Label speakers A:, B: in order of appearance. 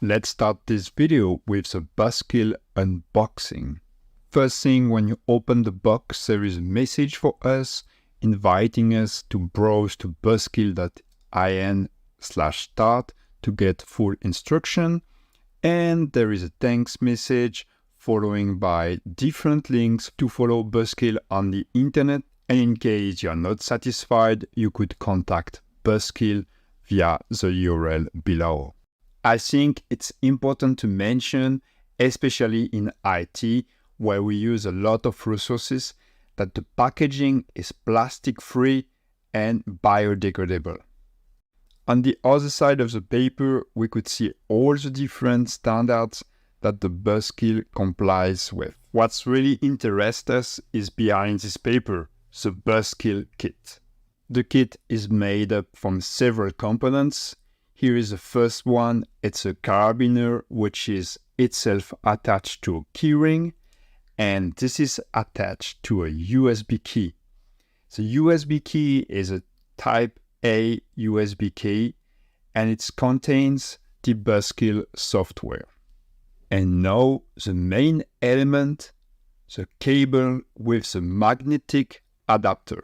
A: Let's start this video with the BusKill unboxing. First thing, when you open the box, there is a message for us inviting us to browse to buskill.in/start to get full instruction. And there is a thanks message following by different links to follow BusKill on the internet. And in case you're not satisfied, you could contact BusKill via the URL below. I think it's important to mention, especially in IT, where we use a lot of resources, that the packaging is plastic-free and biodegradable. On the other side of the paper, we could see all the different standards that the BusKill complies with. What's really interests us is behind this paper, the BusKill kit. The kit is made up from several components. Here is the first one. It's a carabiner, which is itself attached to a keyring, and this is attached to a USB key. The USB key is a Type A USB key, and it contains the BusKill software. And now the main element, the cable with the magnetic adapter.